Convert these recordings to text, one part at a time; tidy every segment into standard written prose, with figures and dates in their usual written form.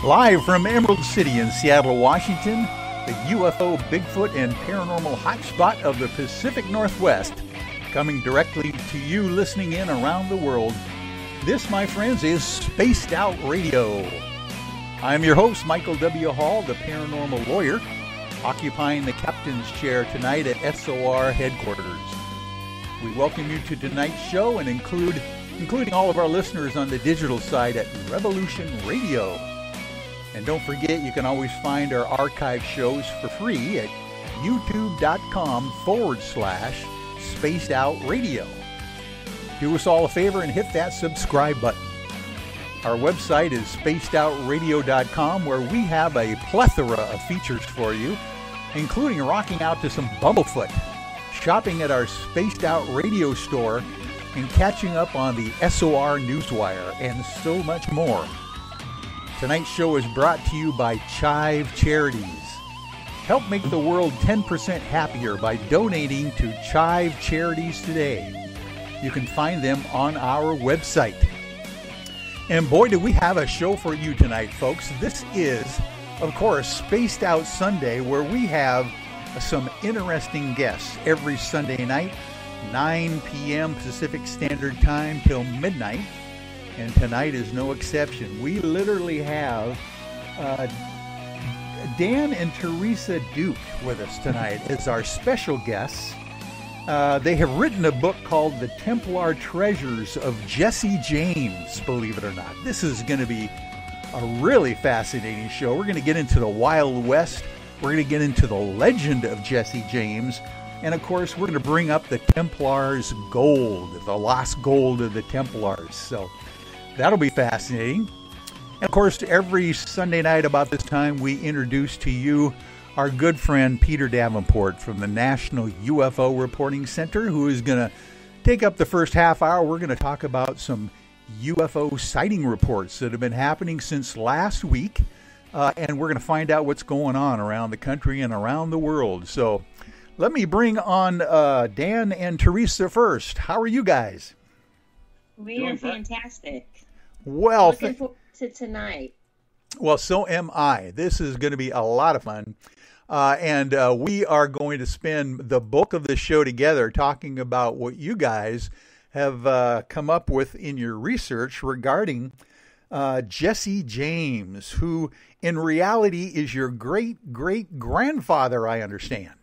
Live from Emerald City in Seattle, Washington, the UFO, Bigfoot, and paranormal hotspot of the Pacific Northwest, coming directly to you listening in around the world. This, my friends, is Spaced Out Radio. I'm your host, Michael W. Hall, the paranormal lawyer, occupying the captain's chair tonight at SOR headquarters. We welcome you to tonight's show and including all of our listeners on the digital side at Revolution Radio. And don't forget, you can always find our archive shows for free at youtube.com/Spaced Out Radio. Do us all a favor and hit that subscribe button. Our website is spacedoutradio.com, where we have a plethora of features for you, including rocking out to some Bumblefoot, shopping at our Spaced Out Radio store, and catching up on the SOR Newswire, and so much more. Tonight's show is brought to you by Chive Charities. Help make the world 10% happier by donating to Chive Charities today. You can find them on our website. And boy, do we have a show for you tonight, folks. This is, of course, Spaced Out Sunday, where we have some interesting guests every Sunday night, 9 p.m. Pacific Standard Time till midnight. And tonight is no exception. We literally have Dan and Teresa Duke with us tonight as our special guests. They have written a book called The Templar Treasures of Jesse James, believe it or not. This is going to be a really fascinating show. We're going to get into the Wild West. We're going to get into the legend of Jesse James. And, of course, we're going to bring up the Templars' gold, the lost gold of the Templars. So that'll be fascinating. And, of course, every Sunday night about this time, we introduce to you our good friend Peter Davenport from the National UFO Reporting Center, who is going to take up the first half hour. We're going to talk about some UFO sighting reports that have been happening since last week. And we're going to find out what's going on around the country and around the world. So let me bring on Dan and Teresa first. How are you guys? We are fantastic. Well, looking forward to tonight. Well, so am I. This is going to be a lot of fun. And we are going to spend the bulk of the show together talking about what you guys have come up with in your research regarding Jesse James, who in reality is your great-great-grandfather, I understand.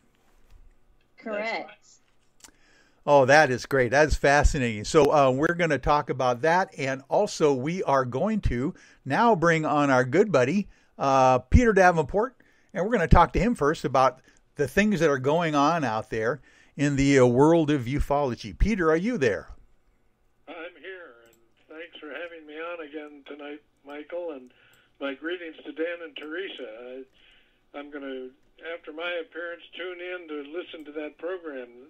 Correct. Oh, that is great. That's fascinating. So we're going to talk about that. And also we are going to now bring on our good buddy, Peter Davenport. And we're going to talk to him first about the things that are going on out there in the world of ufology. Peter, are you there? I'm here. And thanks for having me on again tonight, Michael. And my greetings to Dan and Teresa. I'm going to, after my appearance, tune in to listen to that program.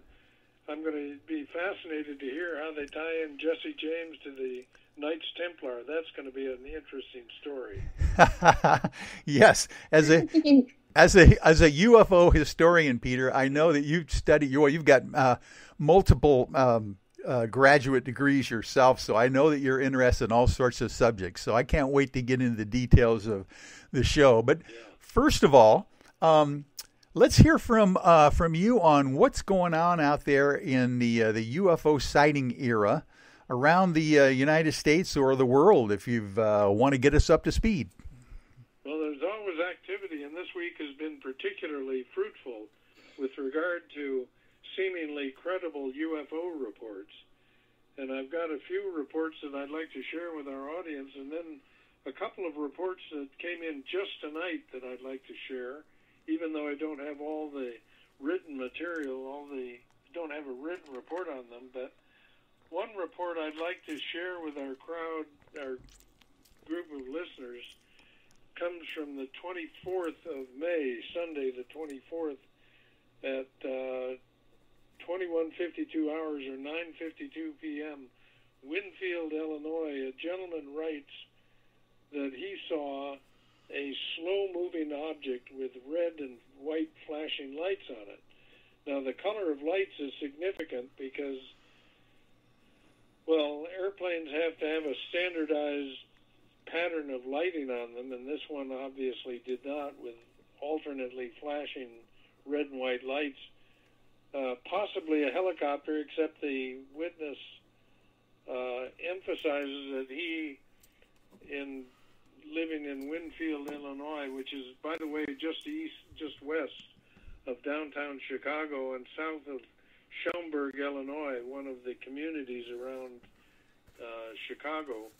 I'm going to be fascinated to hear how they tie in Jesse James to the Knights Templar. That's going to be an interesting story. Yes, as a UFO historian, Peter, I know that you've studied. You've got multiple graduate degrees yourself, so I know that you're interested in all sorts of subjects. So I can't wait to get into the details of the show. But first of all, let's hear from you on what's going on out there in the UFO sighting era around the United States or the world, if you want to get us up to speed. Well, there's always activity, and this week has been particularly fruitful with regard to seemingly credible UFO reports. And I've got a few reports that I'd like to share with our audience, and then a couple of reports that came in just tonight that I'd like to share. Even though I don't have all the written material, don't have a written report on them, but one report I'd like to share with our crowd, our group of listeners, comes from the 24th of May, Sunday the 24th, at 21:52 hours or 9:52 p.m., Winfield, Illinois. A gentleman writes that he saw a slow-moving object with red and white flashing lights on it. Now, the color of lights is significant because, well, airplanes have to have a standardized pattern of lighting on them, and this one obviously did not, with alternately flashing red and white lights. Possibly a helicopter, except the witness emphasizes that he, in living in Winfield, Illinois, which is, by the way, just west of downtown Chicago and south of Schaumburg, Illinois, one of the communities around Chicago.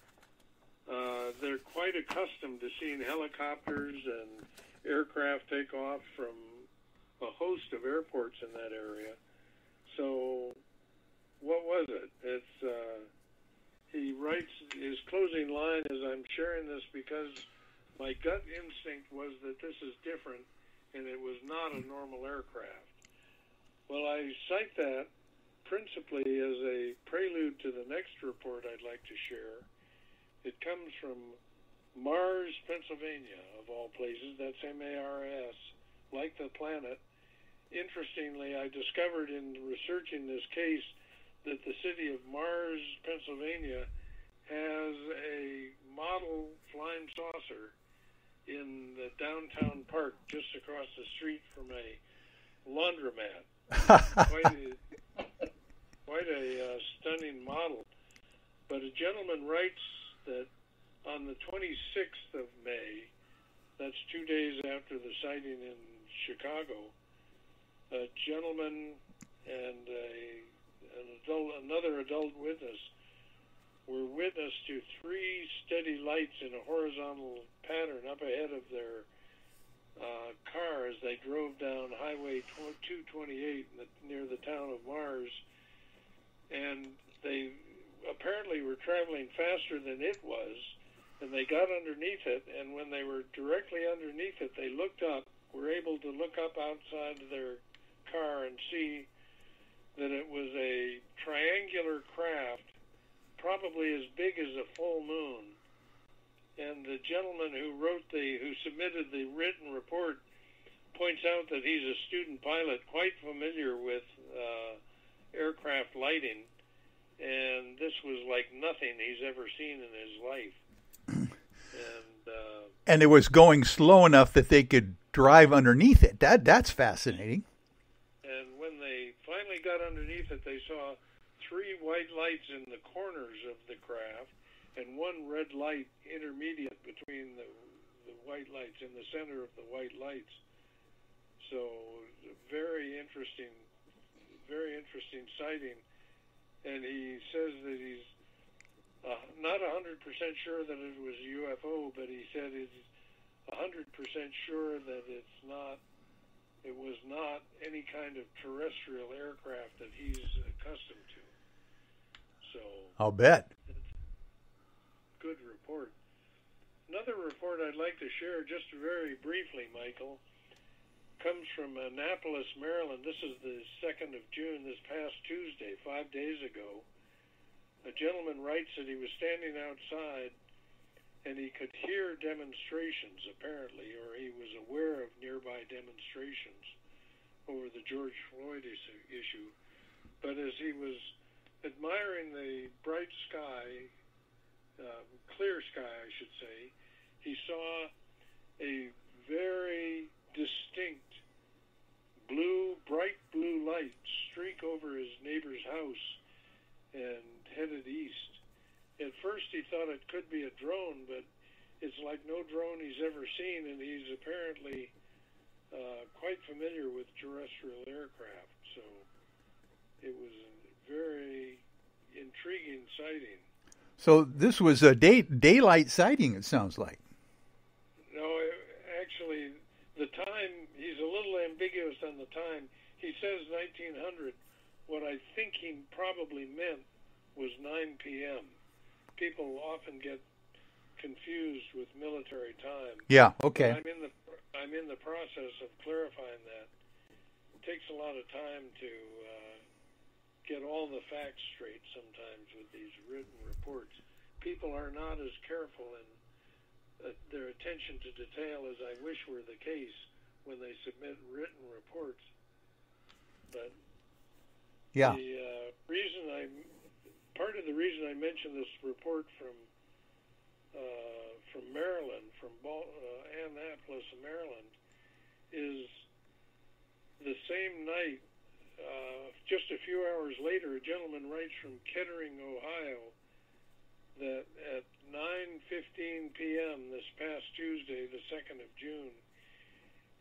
They're quite accustomed to seeing helicopters and aircraft take off from a host of airports in that area. So, what was it? He writes his closing line is, "I'm sharing this because my gut instinct was that this is different and it was not a normal aircraft." Well, I cite that principally as a prelude to the next report I'd like to share. It comes from Mars, Pennsylvania, of all places. That's M-A-R-S, like the planet. Interestingly, I discovered in researching this case that the city of Mars, Pennsylvania, has a model flying saucer in the downtown park just across the street from a laundromat. Quite a stunning model. But a gentleman writes that on the 26th of May, that's 2 days after the sighting in Chicago, a gentleman and another adult witness were witness to 3 steady lights in a horizontal pattern up ahead of their car as they drove down Highway 228 near the town of Mars. And they apparently were traveling faster than it was, and they got underneath it, and when they were directly underneath it, they looked up, were able to look up outside their car and see that it was a triangular craft, probably as big as a full moon. And the gentleman who submitted the written report points out that he's a student pilot, quite familiar with aircraft lighting, and this was like nothing he's ever seen in his life. And it was going slow enough that they could drive underneath it. That's fascinating. And when they finally got underneath it, they saw 3 white lights in the corners of the craft and 1 red light intermediate between the white lights, in the center of the white lights. So very interesting sighting. And he says that he's not 100% sure that it was a UFO, but he said he's 100% sure that it was not any kind of terrestrial aircraft that he's accustomed to. So I'll bet. Good report. Another report I'd like to share just very briefly, Michael, comes from Annapolis, Maryland. This is the 2nd of June, this past Tuesday, 5 days ago. A gentleman writes that he was standing outside and he could hear demonstrations, apparently, or he was aware of nearby demonstrations over the George Floyd issue. But as he was admiring the bright sky, clear sky, I should say, he saw a very distinct bright blue light streak over his neighbor's house and headed east. At first he thought it could be a drone, but it's like no drone he's ever seen, and he's apparently quite familiar with terrestrial aircraft. So it was a very intriguing sighting. So this was a daylight sighting, it sounds like. No, actually, the time, he's a little ambiguous on the time. He says 1900. What I think he probably meant was 9 p.m. People often get confused with military time. Yeah, okay. But I'm in the process of clarifying that. It takes a lot of time to get all the facts straight sometimes with these written reports. People are not as careful in their attention to detail as I wish were the case when they submit written reports. But yeah, part of the reason I mentioned this report from from Maryland, from Annapolis, Maryland, is the same night, just a few hours later, a gentleman writes from Kettering, Ohio, that at 9:15 p.m. this past Tuesday, the 2nd of June,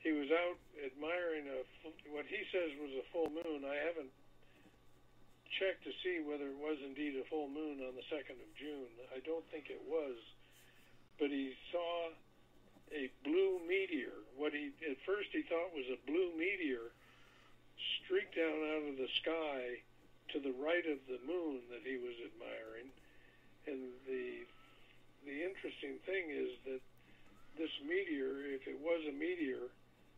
he was out admiring what he says was a full moon. I haven't checked to see whether it was indeed a full moon on the 2nd of June. I don't think it was, but he saw a blue meteor. What at first he thought was a blue meteor streak down out of the sky to the right of the moon that he was admiring. And the interesting thing is that this meteor, if it was a meteor,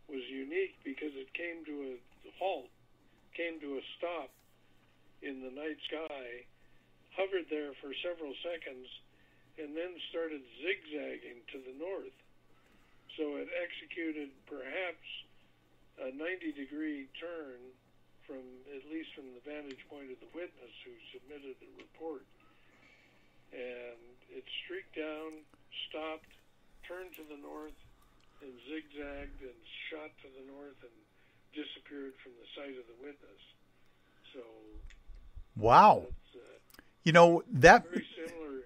was unique because it came to a halt, came to a stop in the night sky, hovered there for several seconds, and then started zigzagging to the north. So it executed perhaps a 90-degree turn from, at least from the vantage point of the witness who submitted the report. And it streaked down, stopped, turned to the north, and zigzagged and shot to the north and disappeared from the sight of the witness. So, wow. You know, that very similar.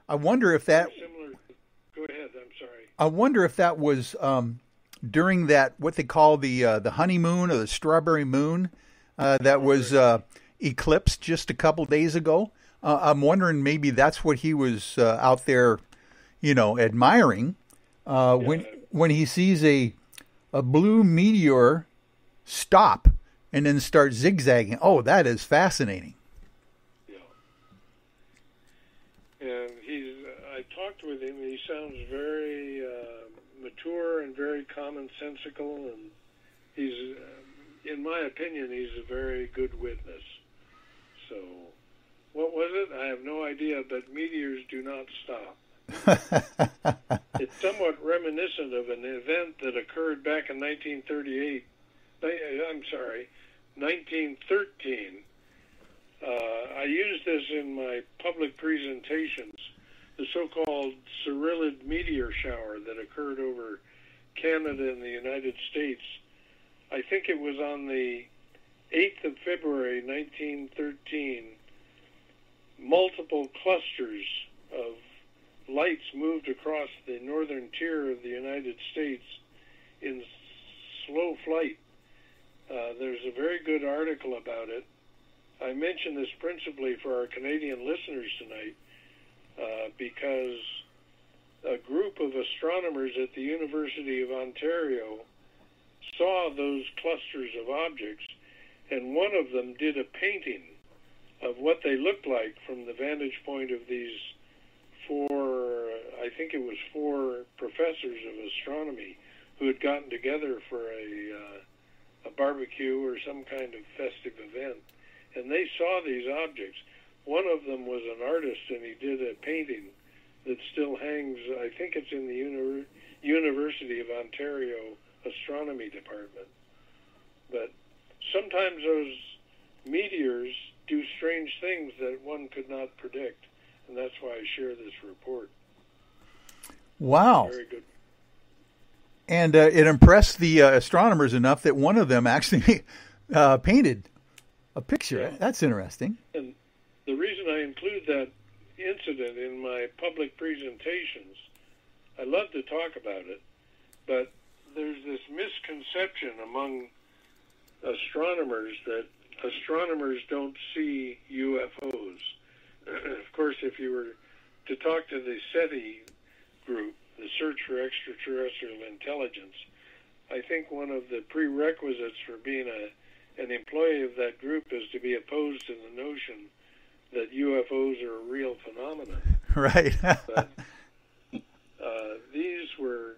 I wonder if that Similar. Go ahead. I'm sorry. I wonder if that was during that, what they call the honeymoon or the strawberry moon that was eclipsed just a couple days ago. I'm wondering maybe that's what he was out there, admiring when he sees a blue meteor stop and then start zigzagging. Oh, that is fascinating. Yeah. And I talked with him. He sounds very mature and very commonsensical, and he's, in my opinion, he's a very good witness. So, what was it? I have no idea, but meteors do not stop. It's somewhat reminiscent of an event that occurred back in 1913. I used this in my public presentations, the so-called Cyrilid meteor shower that occurred over Canada and the United States. I think it was on the 8th of February, 1913. Multiple clusters of lights moved across the northern tier of the United States in slow flight. There's a very good article about it. I mention this principally for our Canadian listeners tonight because a group of astronomers at the University of Ontario saw those clusters of objects, and one of them did a painting of what they looked like from the vantage point of these four professors of astronomy who had gotten together for a barbecue or some kind of festive event. And they saw these objects. One of them was an artist, and he did a painting that still hangs, I think it's in the University of Ontario Astronomy Department. But sometimes those meteors do strange things that one could not predict, and that's why I share this report. Wow. Very good. And it impressed the astronomers enough that one of them actually painted a picture. Yeah. That's interesting. And the reason I include that incident in my public presentations, I love to talk about it, but there's this misconception among astronomers that astronomers don't see UFOs. Of course, if you were to talk to the SETI group, the Search for Extraterrestrial Intelligence, I think one of the prerequisites for being an employee of that group is to be opposed to the notion that UFOs are a real phenomenon. Right. But these were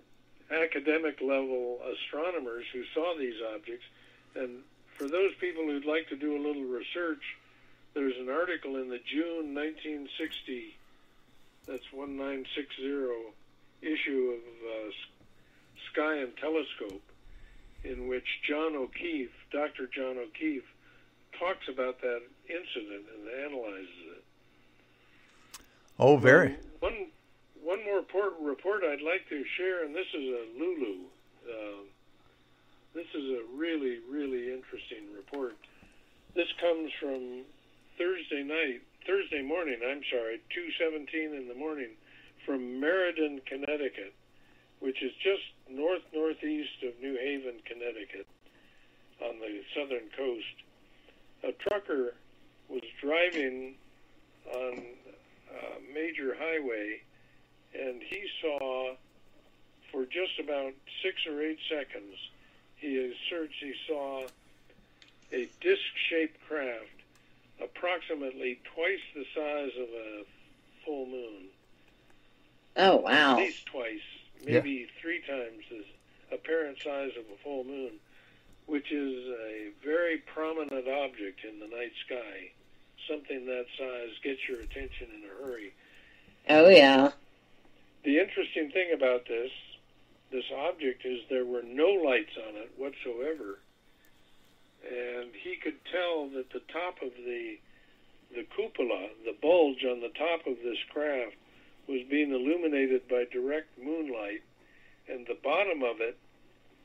academic-level astronomers who saw these objects, and for those people who'd like to do a little research, there's an article in the June 1960, that's 1960, issue of Sky and Telescope, in which Dr. John O'Keefe, talks about that incident and analyzes it. Oh, very. one more report I'd like to share, and this is a Lulu. This is a really, really interesting report. This comes from Thursday morning, 2:17 in the morning, from Meriden, Connecticut, which is just northeast of New Haven, Connecticut, on the southern coast. A trucker was driving on a major highway, and he saw, for just about 6 or 8 seconds, he saw a disc-shaped craft approximately twice the size of a full moon. Oh, wow. At least twice, maybe 3 times the apparent size of a full moon, which is a very prominent object in the night sky. Something that size gets your attention in a hurry. Oh, yeah. The interesting thing about this object is there were no lights on it whatsoever. And he could tell that the top of the cupola, the bulge on the top of this craft, was being illuminated by direct moonlight, and the bottom of it,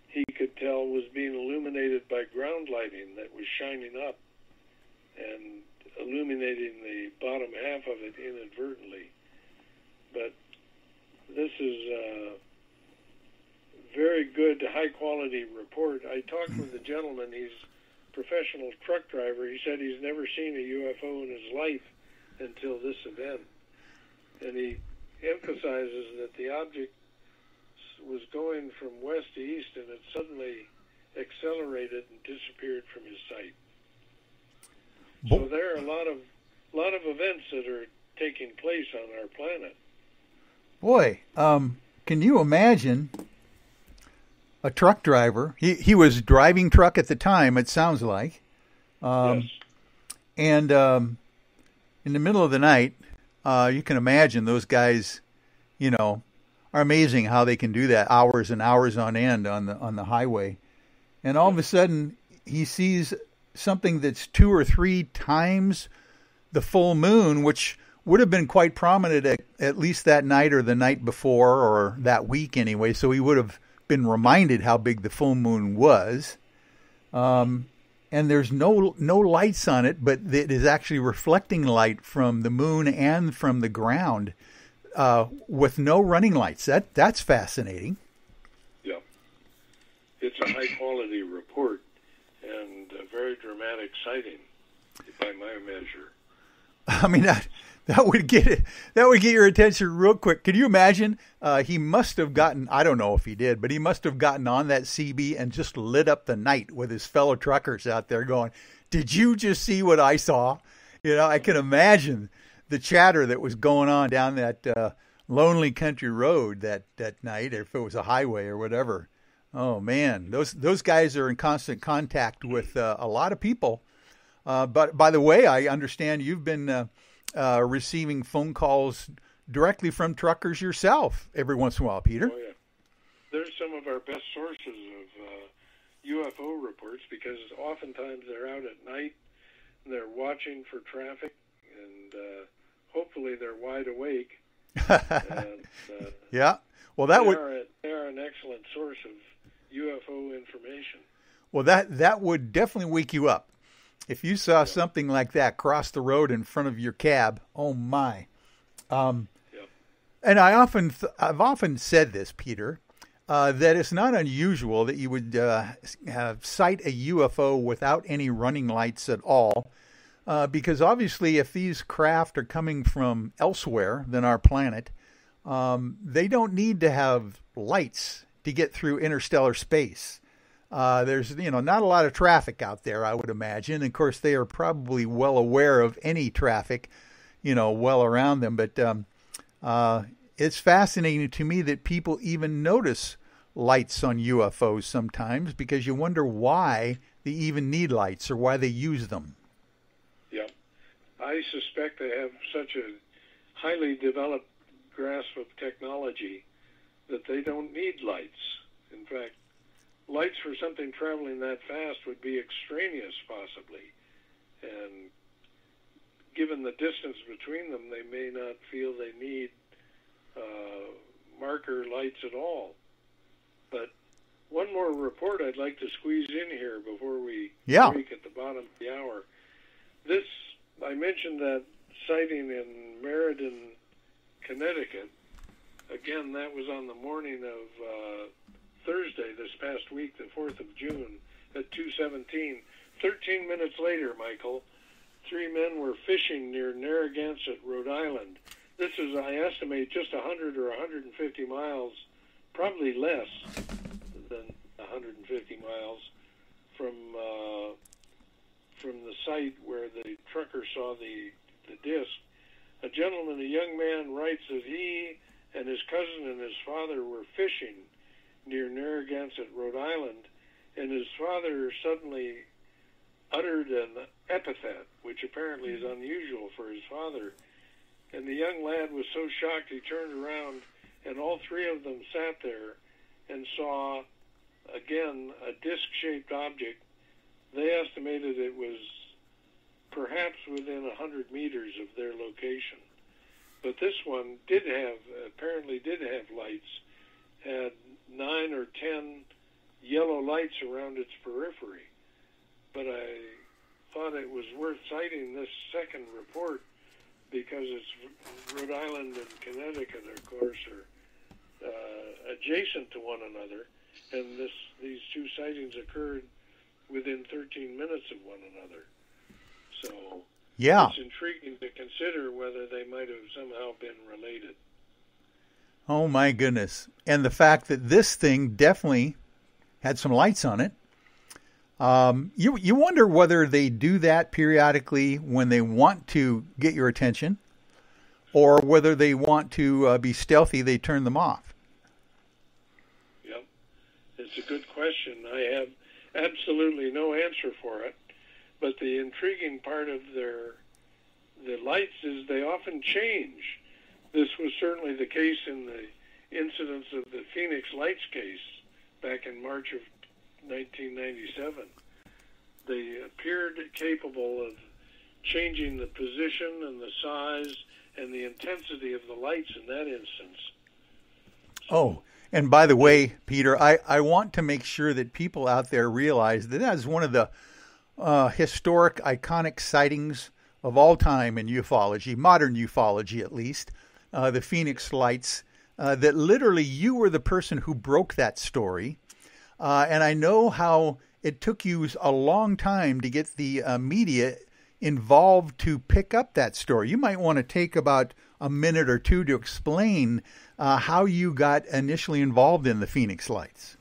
he could tell, was being illuminated by ground lighting that was shining up and illuminating the bottom half of it inadvertently. But this is a very good, high-quality report. I talked with a gentleman. He's a professional truck driver. He said he's never seen a UFO in his life until this event. And he emphasizes that the object was going from west to east, and it suddenly accelerated and disappeared from his sight. So there are a lot of events that are taking place on our planet. Boy, can you imagine a truck driver? He was driving truck at the time, it sounds like. Yes. And in the middle of the night, you can imagine those guys, are amazing how they can do that hours and hours on end on the highway. And all of a sudden, he sees something that's 2 or 3 times the full moon, which would have been quite prominent at least that night or the night before or that week anyway. So he would have been reminded how big the full moon was. And there's no lights on it, but it is actually reflecting light from the moon and from the ground with no running lights. That's fascinating. Yeah. It's a high-quality report and a very dramatic sighting by my measure. I mean, that would get your attention real quick. Can you imagine? He must have gotten, I don't know if he did, but he must have gotten on that CB and just lit up the night with his fellow truckers out there going, "Did you just see what I saw?" I can imagine the chatter that was going on down that lonely country road that night, or if it was a highway or whatever. Oh man, those guys are in constant contact with a lot of people. But by the way, I understand you've been receiving phone calls directly from truckers yourself every once in a while, Peter. Oh, yeah. There's some of our best sources of UFO reports, because oftentimes they're out at night and they're watching for traffic, and hopefully they're wide awake. And, yeah. Well, they are an excellent source of UFO information. Well, that would definitely wake you up. If you saw something like that cross the road in front of your cab, oh my! And I've often said this, Peter, that it's not unusual that you would sight a UFO without any running lights at all, because obviously, if these craft are coming from elsewhere than our planet, they don't need to have lights to get through interstellar space. There's, not a lot of traffic out there, I would imagine. Of course, they are probably well aware of any traffic, well around them. But it's fascinating to me that people even notice lights on UFOs sometimes, because you wonder why they even need lights or why they use them. Yeah. I suspect they have such a highly developed grasp of technology that they don't need lights. In fact, lights for something traveling that fast would be extraneous, possibly. And given the distance between them, they may not feel they need marker lights at all. But one more report I'd like to squeeze in here before we break at the bottom of the hour. This, I mentioned that sighting in Meriden, Connecticut. Again, that was on the morning of Thursday this past week, the 4th of June, at 2:17. 13 minutes later, Michael, 3 men were fishing near Narragansett, Rhode Island. This is, I estimate, just 100 or 150 miles, probably less than 150 miles from the site where the trucker saw the disc. A gentleman, a young man, writes that he and his cousin and his father were fishing near Narragansett, Rhode Island, and his father suddenly uttered an epithet, which apparently is unusual for his father. And the young lad was so shocked he turned around, and all three of them sat there and saw, again, a disc-shaped object. They estimated it was perhaps within 100 meters of their location. But this one apparently did have lights, had 9 or 10 yellow lights around its periphery. But I thought it was worth citing this second report because it's Rhode Island and Connecticut, of course, are adjacent to one another, and these two sightings occurred within 13 minutes of one another. So it's intriguing to consider whether they might have somehow been related. Oh, my goodness. And the fact that this thing definitely had some lights on it. You wonder whether they do that periodically when they want to get your attention, or whether they want to be stealthy, they turn them off. Yep. It's a good question. I have absolutely no answer for it. But the intriguing part of the lights is they often change. This was certainly the case in the incidents of the Phoenix Lights case back in March of 1997. They appeared capable of changing the position and the size and the intensity of the lights in that instance. Oh, and by the way, Peter, I want to make sure that people out there realize that is one of the historic, iconic sightings of all time in ufology, modern ufology at least, the Phoenix Lights, that literally you were the person who broke that story. And I know how it took you a long time to get the media involved to pick up that story. You might want to take about a minute or two to explain how you got initially involved in the Phoenix Lights.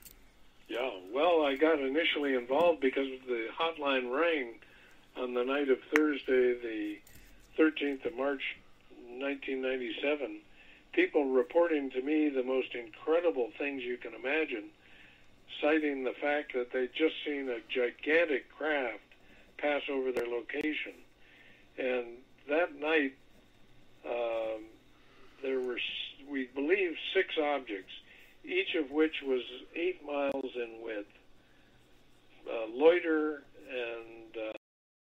Yeah, well, I got initially involved because the hotline rang on the night of Thursday, the 13th of March, 1997. People reporting to me the most incredible things you can imagine, citing the fact that they'd just seen a gigantic craft pass over their location. And that night, there were, we believe, 6 objects, each of which was 8 miles in width, loiter and